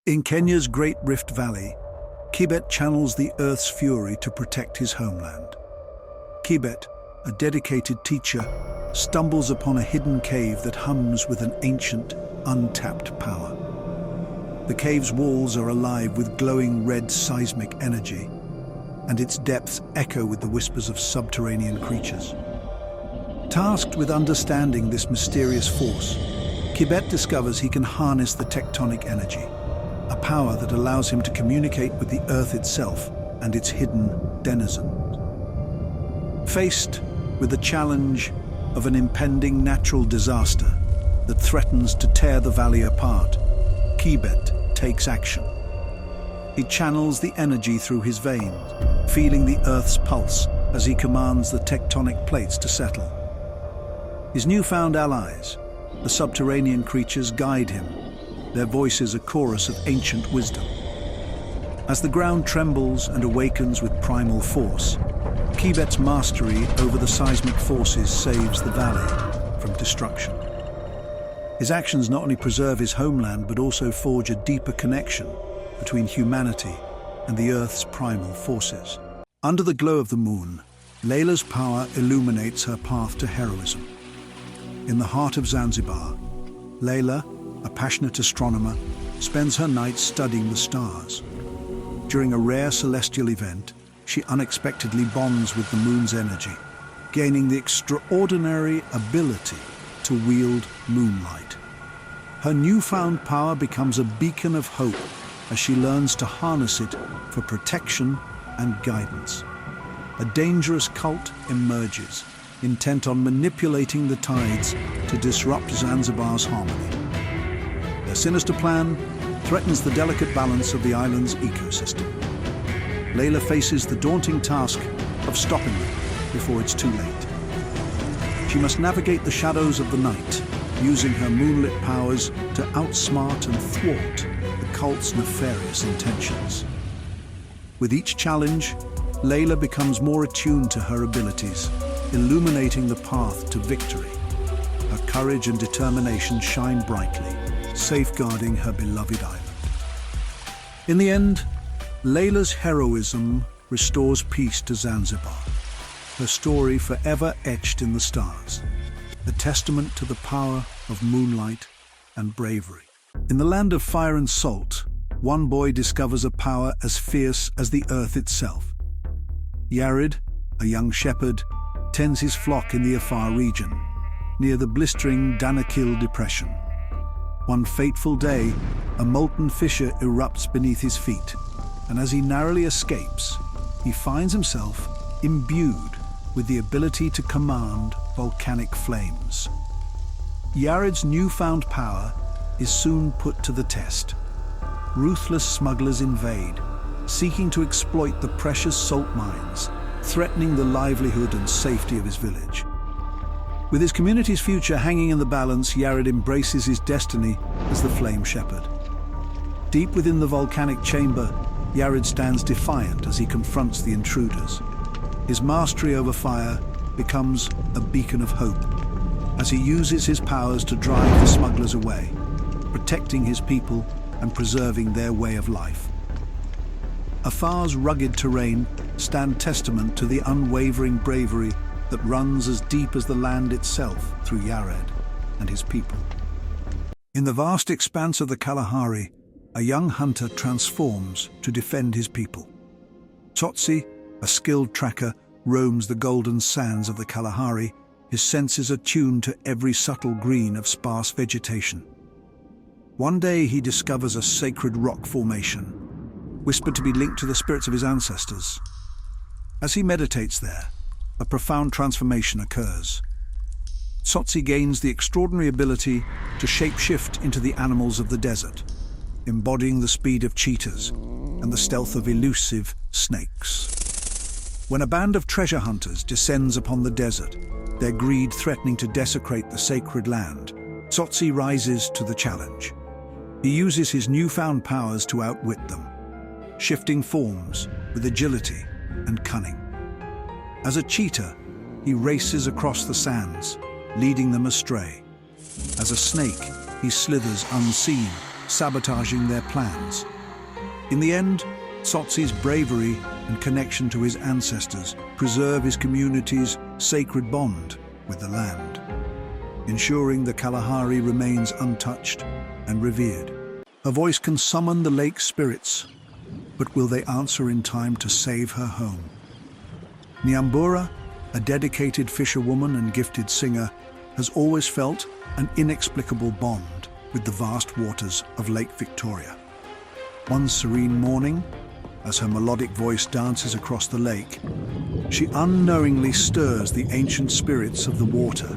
In Kenya's Great Rift Valley, Kibet channels the Earth's fury to protect his homeland. Kibet, a dedicated teacher, stumbles upon a hidden cave that hums with an ancient, untapped power. The cave's walls are alive with glowing red seismic energy, and its depths echo with the whispers of subterranean creatures. Tasked with understanding this mysterious force, Kibet discovers he can harness the tectonic energy, a power that allows him to communicate with the Earth itself and its hidden denizens. Faced with the challenge of an impending natural disaster that threatens to tear the valley apart, Kibet takes action. He channels the energy through his veins, feeling the Earth's pulse as he commands the tectonic plates to settle. His newfound allies, the subterranean creatures, guide him, their voices a chorus of ancient wisdom. As the ground trembles and awakens with primal force, Kibet's mastery over the seismic forces saves the valley from destruction. His actions not only preserve his homeland but also forge a deeper connection between humanity and the Earth's primal forces. Under the glow of the moon, Layla's power illuminates her path to heroism. In the heart of Zanzibar, Layla, a passionate astronomer, spends her nights studying the stars. During a rare celestial event, she unexpectedly bonds with the moon's energy, gaining the extraordinary ability to wield moonlight. Her newfound power becomes a beacon of hope as she learns to harness it for protection and guidance. A dangerous cult emerges, intent on manipulating the tides to disrupt Zanzibar's harmony. Their sinister plan threatens the delicate balance of the island's ecosystem. Layla faces the daunting task of stopping them before it's too late. She must navigate the shadows of the night, using her moonlit powers to outsmart and thwart the cult's nefarious intentions. With each challenge, Layla becomes more attuned to her abilities, illuminating the path to victory. Her courage and determination shine brightly, safeguarding her beloved island. In the end, Layla's heroism restores peace to Zanzibar, her story forever etched in the stars, a testament to the power of moonlight and bravery. In the land of fire and salt, one boy discovers a power as fierce as the earth itself. Yared, a young shepherd, tends his flock in the Afar region, near the blistering Danakil Depression. One fateful day, a molten fissure erupts beneath his feet, and as he narrowly escapes, he finds himself imbued with the ability to command volcanic flames. Yared's newfound power is soon put to the test. Ruthless smugglers invade, seeking to exploit the precious salt mines, threatening the livelihood and safety of his village. With his community's future hanging in the balance, Yared embraces his destiny as the Flame Shepherd. Deep within the volcanic chamber, Yared stands defiant as he confronts the intruders. His mastery over fire becomes a beacon of hope as he uses his powers to drive the smugglers away, protecting his people and preserving their way of life. Afar's rugged terrain stand testament to the unwavering bravery that runs as deep as the land itself through Yared and his people. In the vast expanse of the Kalahari, a young hunter transforms to defend his people. Tsotsi, a skilled tracker, roams the golden sands of the Kalahari, his senses attuned to every subtle green of sparse vegetation. One day he discovers a sacred rock formation, whispered to be linked to the spirits of his ancestors. As he meditates there, a profound transformation occurs. Tsotsi gains the extraordinary ability to shapeshift into the animals of the desert, embodying the speed of cheetahs and the stealth of elusive snakes. When a band of treasure hunters descends upon the desert, their greed threatening to desecrate the sacred land, Tsotsi rises to the challenge. He uses his newfound powers to outwit them, shifting forms with agility and cunning. As a cheetah, he races across the sands, leading them astray. As a snake, he slithers unseen, sabotaging their plans. In the end, Tsotsi's bravery and connection to his ancestors preserve his community's sacred bond with the land, ensuring the Kalahari remains untouched and revered. Her voice can summon the lake's spirits, but will they answer in time to save her home? Nyambura, a dedicated fisherwoman and gifted singer, has always felt an inexplicable bond with the vast waters of Lake Victoria. One serene morning, as her melodic voice dances across the lake, she unknowingly stirs the ancient spirits of the water.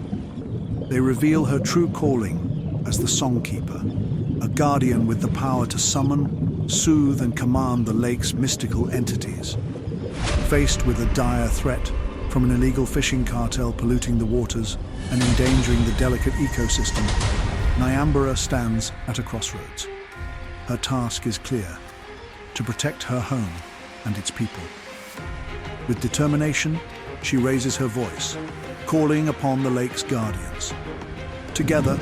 They reveal her true calling as the songkeeper, a guardian with the power to summon, soothe, and command the lake's mystical entities. Faced with a dire threat from an illegal fishing cartel polluting the waters and endangering the delicate ecosystem, Nyambura stands at a crossroads. Her task is clear: to protect her home and its people. With determination, she raises her voice, calling upon the lake's guardians. Together,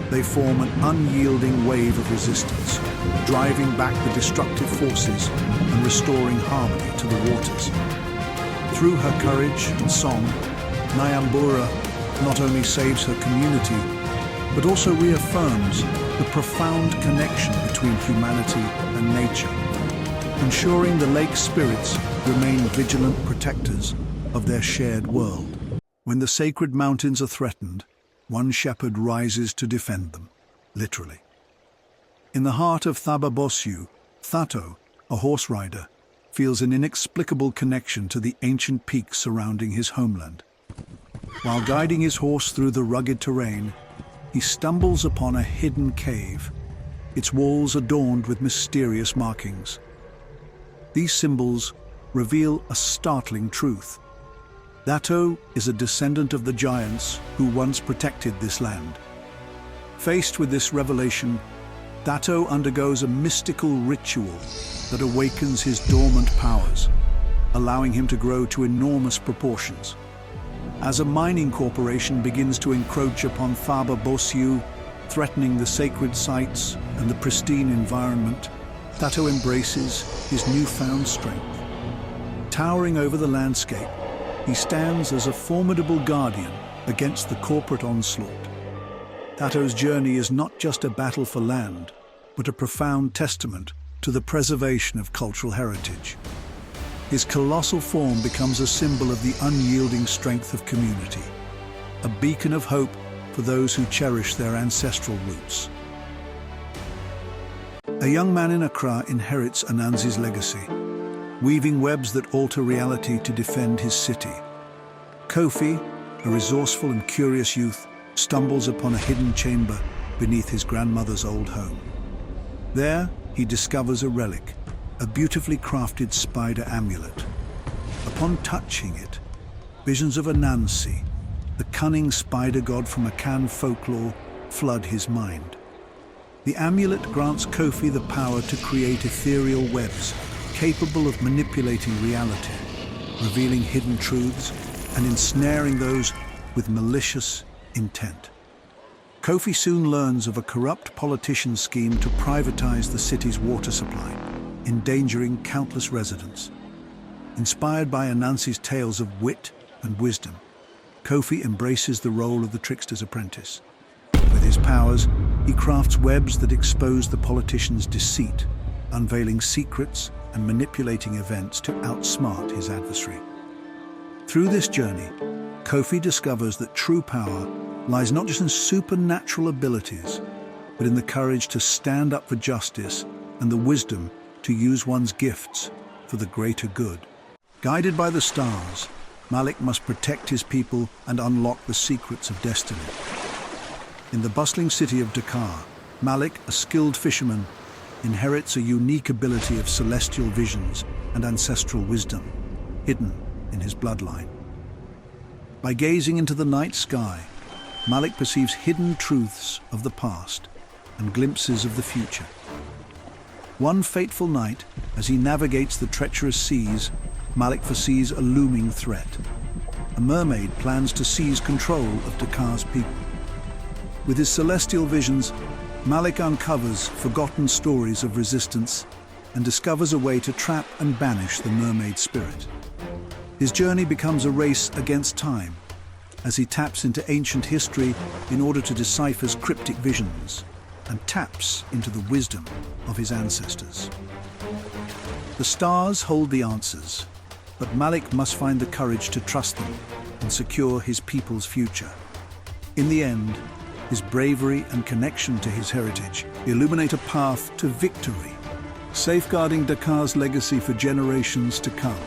they form an unyielding wave of resistance, driving back the destructive forces and restoring harmony to the waters. Through her courage and song, Nyambura not only saves her community, but also reaffirms the profound connection between humanity and nature, ensuring the lake's spirits remain vigilant protectors of their shared world. When the sacred mountains are threatened, one shepherd rises to defend them, literally. In the heart of Thaba Bosyu, Thato, a horse rider, feels an inexplicable connection to the ancient peaks surrounding his homeland. While guiding his horse through the rugged terrain, he stumbles upon a hidden cave, its walls adorned with mysterious markings. These symbols reveal a startling truth. Thato is a descendant of the giants who once protected this land. Faced with this revelation, Thato undergoes a mystical ritual that awakens his dormant powers, allowing him to grow to enormous proportions. As a mining corporation begins to encroach upon Thaba Bosyu, threatening the sacred sites and the pristine environment, Thato embraces his newfound strength. Towering over the landscape, he stands as a formidable guardian against the corporate onslaught. Thato's journey is not just a battle for land, but a profound testament to the preservation of cultural heritage. His colossal form becomes a symbol of the unyielding strength of community, a beacon of hope for those who cherish their ancestral roots. A young man in Accra inherits Anansi's legacy, weaving webs that alter reality to defend his city. Kofi, a resourceful and curious youth, stumbles upon a hidden chamber beneath his grandmother's old home. There, he discovers a relic, a beautifully crafted spider amulet. Upon touching it, visions of Anansi, the cunning spider god from Akan folklore, flood his mind. The amulet grants Kofi the power to create ethereal webs capable of manipulating reality, revealing hidden truths and ensnaring those with malicious intent. Kofi soon learns of a corrupt politician's scheme to privatize the city's water supply, endangering countless residents. Inspired by Anansi's tales of wit and wisdom, Kofi embraces the role of the trickster's apprentice. With his powers, he crafts webs that expose the politician's deceit, unveiling secrets and manipulating events to outsmart his adversary. Through this journey, Kofi discovers that true power lies not just in supernatural abilities, but in the courage to stand up for justice and the wisdom to use one's gifts for the greater good. Guided by the stars, Malik must protect his people and unlock the secrets of destiny. In the bustling city of Dakar, Malik, a skilled fisherman, inherits a unique ability of celestial visions and ancestral wisdom, hidden in his bloodline. By gazing into the night sky, Malik perceives hidden truths of the past and glimpses of the future. One fateful night, as he navigates the treacherous seas, Malik foresees a looming threat. A mermaid plans to seize control of Dakar's people. With his celestial visions, Malik uncovers forgotten stories of resistance and discovers a way to trap and banish the mermaid spirit. His journey becomes a race against time as he taps into ancient history in order to decipher cryptic visions and taps into the wisdom of his ancestors. The stars hold the answers, but Malik must find the courage to trust them and secure his people's future. In the end, his bravery and connection to his heritage illuminate a path to victory, safeguarding Dakar's legacy for generations to come.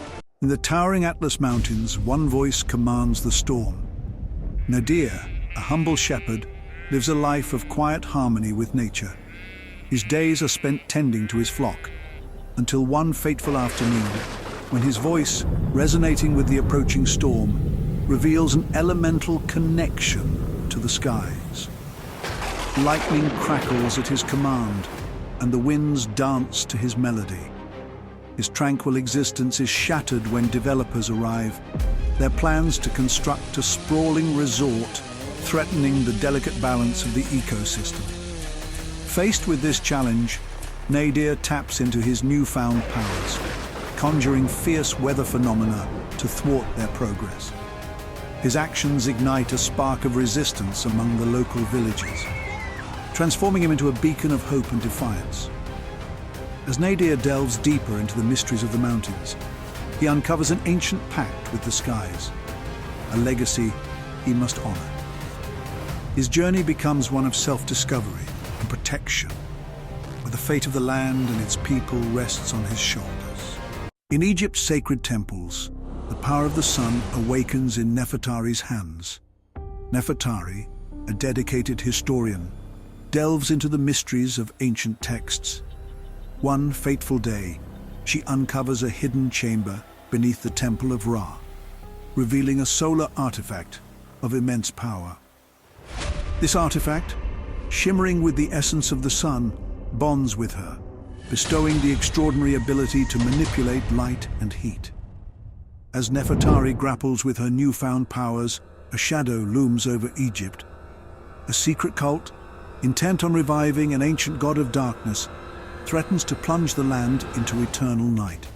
In the towering Atlas Mountains, one voice commands the storm. Nadir, a humble shepherd, lives a life of quiet harmony with nature. His days are spent tending to his flock, until one fateful afternoon, when his voice, resonating with the approaching storm, reveals an elemental connection to the skies. Lightning crackles at his command, and the winds dance to his melody. His tranquil existence is shattered when developers arrive, their plans to construct a sprawling resort, threatening the delicate balance of the ecosystem. Faced with this challenge, Nadir taps into his newfound powers, conjuring fierce weather phenomena to thwart their progress. His actions ignite a spark of resistance among the local villagers, transforming him into a beacon of hope and defiance. As Nadir delves deeper into the mysteries of the mountains, he uncovers an ancient pact with the skies, a legacy he must honor. His journey becomes one of self-discovery and protection, where the fate of the land and its people rests on his shoulders. In Egypt's sacred temples, the power of the sun awakens in Nefertari's hands. Nefertari, a dedicated historian, delves into the mysteries of ancient texts. One fateful day, she uncovers a hidden chamber beneath the Temple of Ra, revealing a solar artifact of immense power. This artifact, shimmering with the essence of the sun, bonds with her, bestowing the extraordinary ability to manipulate light and heat. As Nefertari grapples with her newfound powers, a shadow looms over Egypt. A secret cult, intent on reviving an ancient god of darkness, threatens to plunge the land into eternal night.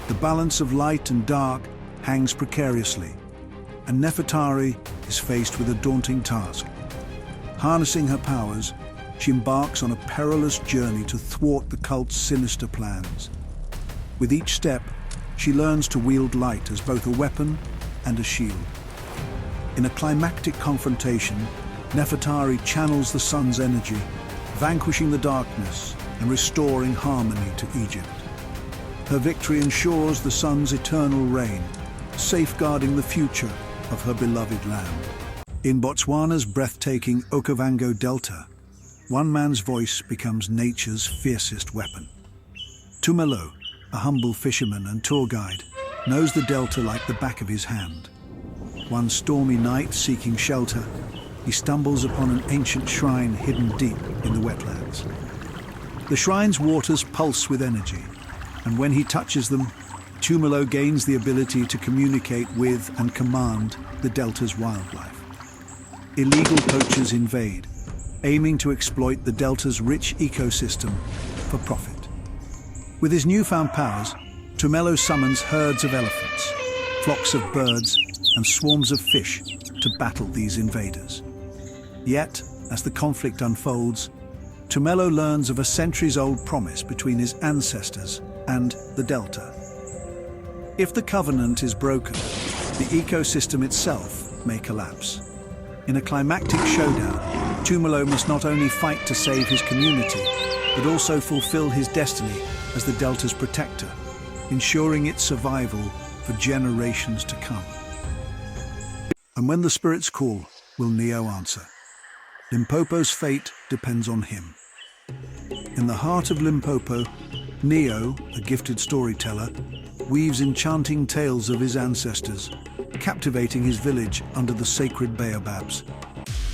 The balance of light and dark hangs precariously, and Nefertari is faced with a daunting task. Harnessing her powers, she embarks on a perilous journey to thwart the cult's sinister plans. With each step, she learns to wield light as both a weapon and a shield. In a climactic confrontation, Nefertari channels the sun's energy, vanquishing the darkness and restoring harmony to Egypt. Her victory ensures the sun's eternal reign, safeguarding the future of her beloved land. In Botswana's breathtaking Okavango Delta, one man's voice becomes nature's fiercest weapon. Tumelo, a humble fisherman and tour guide, knows the delta like the back of his hand. One stormy night, seeking shelter, he stumbles upon an ancient shrine hidden deep in the wetlands. The shrine's waters pulse with energy, and when he touches them, Tumelo gains the ability to communicate with and command the delta's wildlife. Illegal poachers invade, aiming to exploit the delta's rich ecosystem for profit. With his newfound powers, Tumelo summons herds of elephants, flocks of birds, and swarms of fish to battle these invaders. Yet, as the conflict unfolds, Tumelo learns of a centuries-old promise between his ancestors and the Delta. If the covenant is broken, the ecosystem itself may collapse. In a climactic showdown, Tumelo must not only fight to save his community, but also fulfill his destiny as the Delta's protector, ensuring its survival for generations to come. And when the spirits call, will Neo answer? Limpopo's fate depends on him. In the heart of Limpopo, Neo, a gifted storyteller, weaves enchanting tales of his ancestors, captivating his village under the sacred baobabs.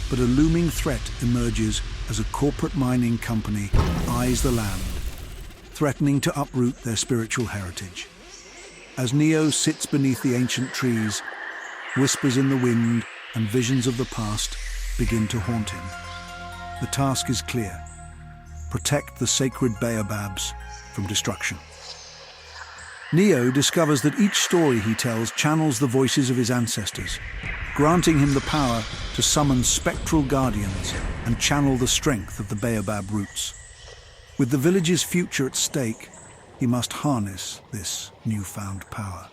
But a looming threat emerges as a corporate mining company eyes the land, threatening to uproot their spiritual heritage. As Neo sits beneath the ancient trees, whispers in the wind and visions of the past begin to haunt him. The task is clear: protect the sacred baobabs from destruction. Neo discovers that each story he tells channels the voices of his ancestors, granting him the power to summon spectral guardians and channel the strength of the baobab roots. With the village's future at stake, he must harness this newfound power.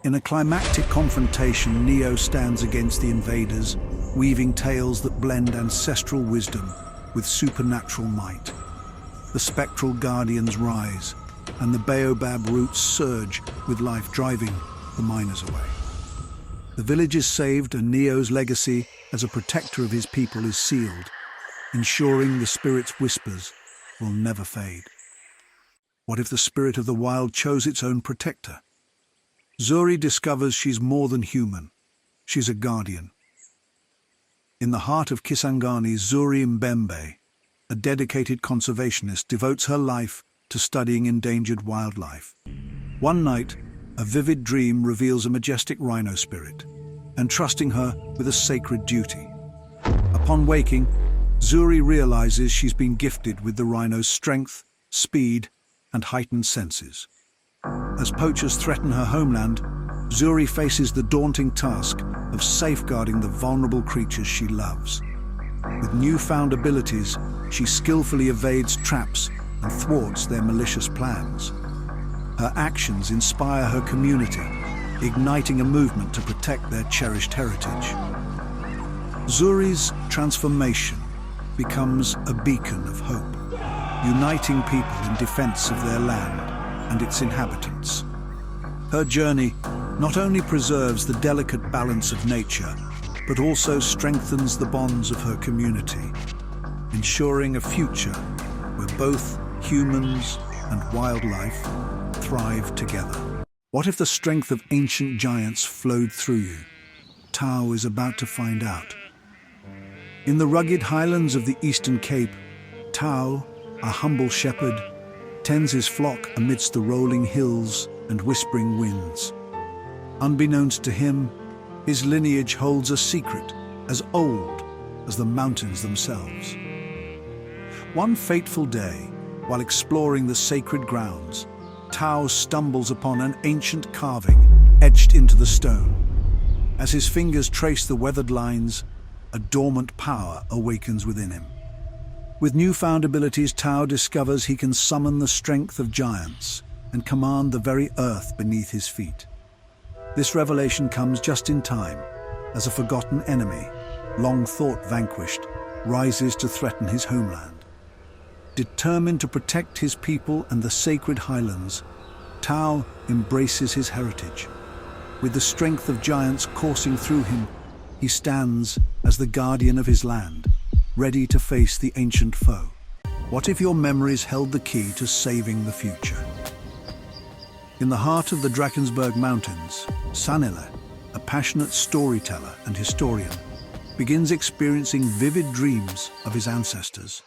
In a climactic confrontation, Neo stands against the invaders, weaving tales that blend ancestral wisdom with supernatural might. The spectral guardians rise, and the baobab roots surge with life, driving the miners away. The village is saved, and Neo's legacy as a protector of his people is sealed, ensuring the spirit's whispers will never fade. What if the spirit of the wild chose its own protector? Zuri discovers she's more than human. She's a guardian. In the heart of Kisangani, Zuri Mbembe, a dedicated conservationist, devotes her life to studying endangered wildlife. One night, a vivid dream reveals a majestic rhino spirit, entrusting her with a sacred duty. Upon waking, Zuri realizes she's been gifted with the rhino's strength, speed, and heightened senses. As poachers threaten her homeland, Zuri faces the daunting task of safeguarding the vulnerable creatures she loves. With newfound abilities, she skillfully evades traps and thwarts their malicious plans. Her actions inspire her community, igniting a movement to protect their cherished heritage. Zuri's transformation becomes a beacon of hope, uniting people in defense of their land and its inhabitants. Her journey not only preserves the delicate balance of nature, but also strengthens the bonds of her community, ensuring a future where both humans and wildlife thrive together. What if the strength of ancient giants flowed through you? Tao is about to find out. In the rugged highlands of the Eastern Cape, Tao, a humble shepherd, tends his flock amidst the rolling hills and whispering winds. Unbeknownst to him, his lineage holds a secret as old as the mountains themselves. One fateful day, while exploring the sacred grounds, Tao stumbles upon an ancient carving etched into the stone. As his fingers trace the weathered lines, a dormant power awakens within him. With newfound abilities, Tao discovers he can summon the strength of giants and command the very earth beneath his feet. This revelation comes just in time, as a forgotten enemy, long thought vanquished, rises to threaten his homeland. Determined to protect his people and the sacred highlands, Tao embraces his heritage. With the strength of giants coursing through him, he stands as the guardian of his land, ready to face the ancient foe. What if your memories held the key to saving the future? In the heart of the Drakensberg Mountains, Sanele, a passionate storyteller and historian, begins experiencing vivid dreams of his ancestors.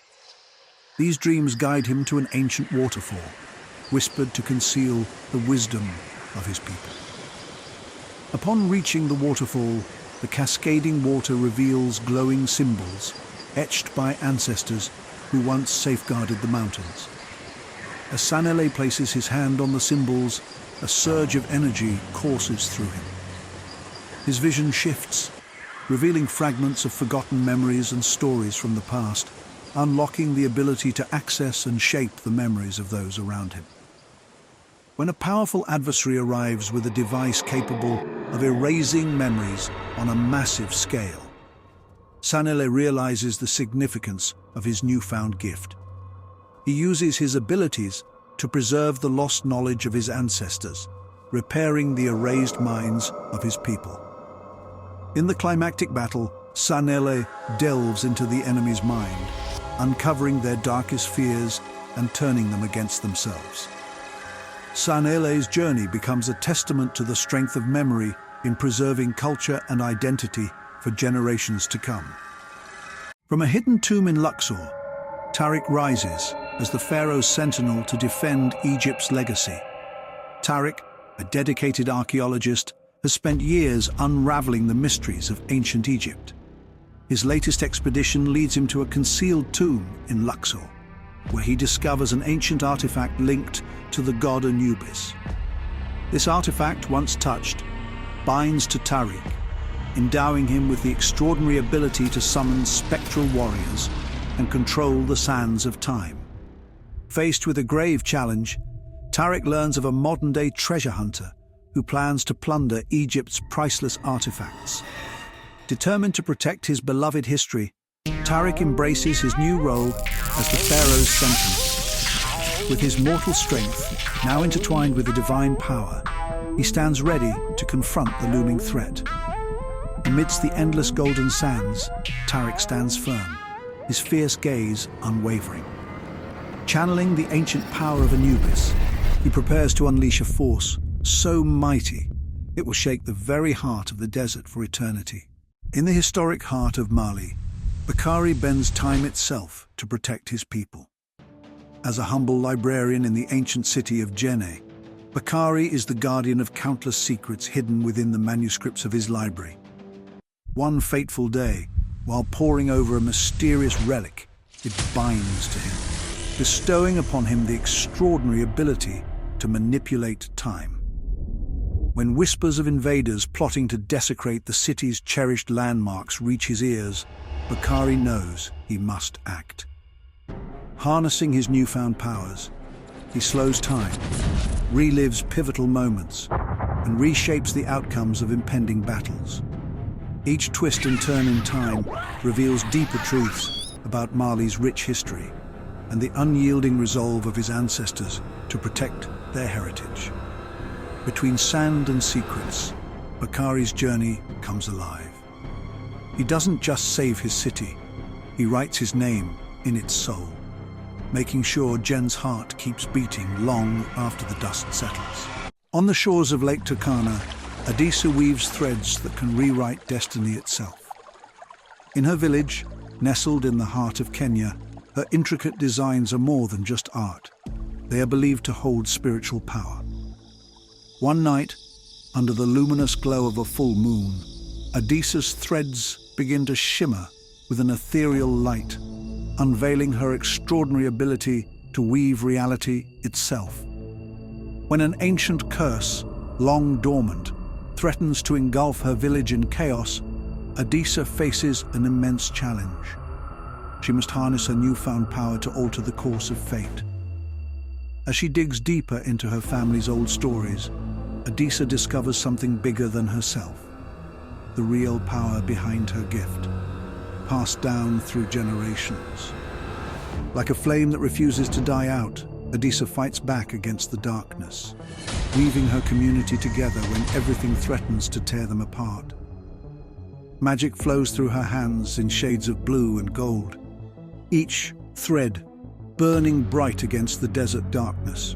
These dreams guide him to an ancient waterfall, whispered to conceal the wisdom of his people. Upon reaching the waterfall, the cascading water reveals glowing symbols etched by ancestors who once safeguarded the mountains. As Sanele places his hand on the symbols, a surge of energy courses through him. His vision shifts, revealing fragments of forgotten memories and stories from the past, unlocking the ability to access and shape the memories of those around him. When a powerful adversary arrives with a device capable of erasing memories on a massive scale, Sanele realizes the significance of his newfound gift. He uses his abilities to preserve the lost knowledge of his ancestors, repairing the erased minds of his people. In the climactic battle, Sanele delves into the enemy's mind, uncovering their darkest fears and turning them against themselves. Sanele's journey becomes a testament to the strength of memory in preserving culture and identity for generations to come. From a hidden tomb in Luxor, Tariq rises as the pharaoh's sentinel to defend Egypt's legacy. Tariq, a dedicated archaeologist, has spent years unraveling the mysteries of ancient Egypt. His latest expedition leads him to a concealed tomb in Luxor, where he discovers an ancient artifact linked to the god Anubis. This artifact, once touched, binds to Tariq, endowing him with the extraordinary ability to summon spectral warriors and control the sands of time. Faced with a grave challenge, Tariq learns of a modern-day treasure hunter who plans to plunder Egypt's priceless artifacts. Determined to protect his beloved history, Tariq embraces his new role as the pharaoh's sentinel. With his mortal strength now intertwined with the divine power, he stands ready to confront the looming threat. Amidst the endless golden sands, Tariq stands firm, his fierce gaze unwavering. Channeling the ancient power of Anubis, he prepares to unleash a force so mighty it will shake the very heart of the desert for eternity. In the historic heart of Mali, Bakari bends time itself to protect his people. As a humble librarian in the ancient city of Djenné, Bakari is the guardian of countless secrets hidden within the manuscripts of his library. One fateful day, while poring over a mysterious relic, it binds to him, bestowing upon him the extraordinary ability to manipulate time. When whispers of invaders plotting to desecrate the city's cherished landmarks reach his ears, Bakari knows he must act. Harnessing his newfound powers, he slows time, relives pivotal moments, and reshapes the outcomes of impending battles. Each twist and turn in time reveals deeper truths about Mali's rich history and the unyielding resolve of his ancestors to protect their heritage. Between sand and secrets, Bakari's journey comes alive. He doesn't just save his city, he writes his name in its soul, making sure Jen's heart keeps beating long after the dust settles. On the shores of Lake Turkana, Adisa weaves threads that can rewrite destiny itself. In her village, nestled in the heart of Kenya, her intricate designs are more than just art. They are believed to hold spiritual power. One night, under the luminous glow of a full moon, Adisa's threads begin to shimmer with an ethereal light, unveiling her extraordinary ability to weave reality itself. When an ancient curse, long dormant, threatens to engulf her village in chaos, Adisa faces an immense challenge. She must harness her newfound power to alter the course of fate. As she digs deeper into her family's old stories, Adisa discovers something bigger than herself, the real power behind her gift, passed down through generations. Like a flame that refuses to die out, Adisa fights back against the darkness, weaving her community together when everything threatens to tear them apart. Magic flows through her hands in shades of blue and gold, each thread burning bright against the desert darkness.